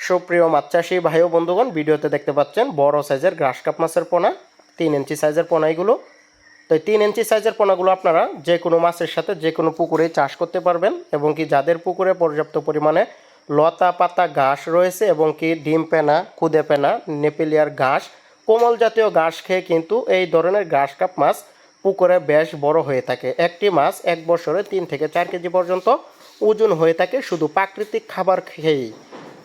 সুপ্রিয় মাছ চাষি ভাই ও বন্ধুগণ, ভিডিওতে দেখতে পাচ্ছেন বড় সাইজের গ্রাস কাপ মাছের পোনা, 3 ইঞ্চি সাইজের পোনা এগুলো। তো এই 3 ইঞ্চি সাইজের পোনাগুলো আপনারা যে কোনো মাছের সাথে যে কোনো পুকুরে চাষ করতে পারবেন, এবং কি যাদের পুকুরে পর্যাপ্ত পরিমাণে লতা পাতা ঘাস রয়েছে এবং কি ডিম পেনা, খুদে পেনা, নেপিলিয়ার ঘাস, কোমল জাতীয় ঘাস খেয়ে কিন্তু এই ধরনের গ্রাস কাপ মাছ পুকুরে বেশ বড় হয়ে থাকে। একটি মাছ 1 বছরে 3 থেকে 4 কেজি পর্যন্ত ওজন হয়ে থাকে শুধু প্রাকৃতিক খাবার খেয়েই।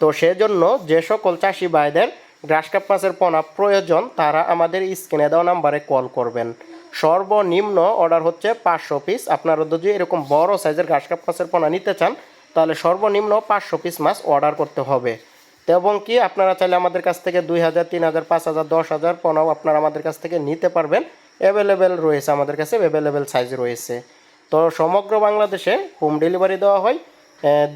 তো সেজন্য যে সকল চাষি ভাইদের গ্রাস কাপ মাছের পোনা প্রয়োজন তারা আমাদের স্ক্রিনে দেওয়া নাম্বারে কল করবেন। সর্বনিম্ন অর্ডার হচ্ছে 500 পিস। আপনারা যদি এরকম বড় সাইজের গ্রাস কাপ মাছের পোনা নিতে চান তাহলে সর্বনিম্ন 500 পিস মাছ অর্ডার করতে হবে। এবং কি আপনারা চাইলে আমাদের কাছ থেকে 2000, 3000, 5000, 10,000 পোনাও আপনারা আমাদের কাছ থেকে নিতে পারবেন। অ্যাভেলেবেল রয়েছে, আমাদের কাছে অ্যাভেলেবেল সাইজ রয়েছে। তো সমগ্র বাংলাদেশে হোম ডেলিভারি দেওয়া হয়।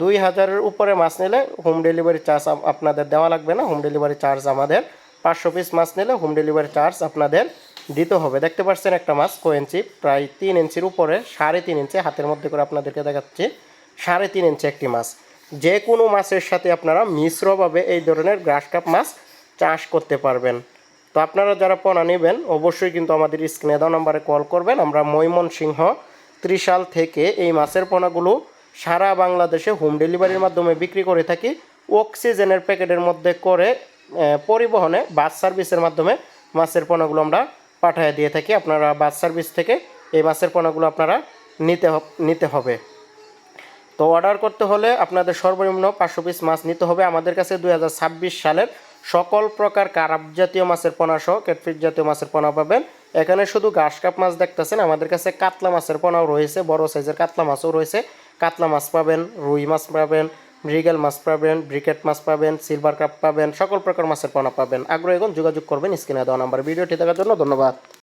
2000-এর উপরে মাছ নিলে হোম ডেলিভারি চার্জ আপনাদের দেওয়া লাগবে না। হোম ডেলিভারি চার্জ আমাদের 500 পিস মাছ নিলে হোম ডেলিভারি চার্জ আপনাদের দিতে হবে। দেখতে পাচ্ছেন একটা মাছ কোয়েঞ্চি, প্রায় 3 ইঞ্চির উপরে, 3.5 ইঞ্চি, হাতের মধ্যে করে আপনাদেরকে দেখাচ্ছি। 3.5 ইঞ্চি একটি মাছ। যে কোনো মাছের সাথে আপনারা মিশ্রভাবে এই ধরনের গ্রাস কাপ মাছ চাষ করতে পারবেন। তো আপনারা যারা পোনা নেবেন অবশ্যই কিন্তু আমাদের স্ক্রিনে দেওয়া নাম্বারে কল করবেন। আমরা ময়মনসিংহ, ত্রিশাল থেকে এই মাছের পোনাগুলো সারা বাংলাদেশে হোম ডেলিভারির মাধ্যমে বিক্রি করে থাকি। অক্সিজেনের প্যাকেটের মধ্যে করে পরিবহনে বাস সার্ভিসের মাধ্যমে মাছের পোনাগুলো আমরা পাঠিয়ে দিয়ে থাকি। আপনারা বাস সার্ভিস থেকে এই মাছের পোনাগুলো আপনারা নিতে হবে। তো অর্ডার করতে হলে আপনাদের সর্বনিম্ন 500 পিস মাছ নিতে হবে। আমাদের কাছে 2026 সালের সকল প্রকার কারাপ জাতীয় মাছের পোনা সহ ক্যাটফিশ জাতীয় মাছের পোনা পাবেন। এখানে শুধু ঘাস কাপ মাছ দেখতেছেন, আমাদের কাছে কাতলা মাছের পোনাও রয়েছে, বড় সাইজের কাতলা মাছও রয়েছে। কাতলা মাছ পাবেন, রুই মাছ পাবেন, মৃগেল মাছ পাবেন, ব্রিকেট মাছ পাবেন, সিলভার কাপ পাবেন, সকল প্রকার মাছের পোনা পাবেন। আগ্রহী যোগাযোগ করবেন স্ক্রিনে দেওয়া নাম্বার। ভিডিওটি দেখার জন্য ধন্যবাদ।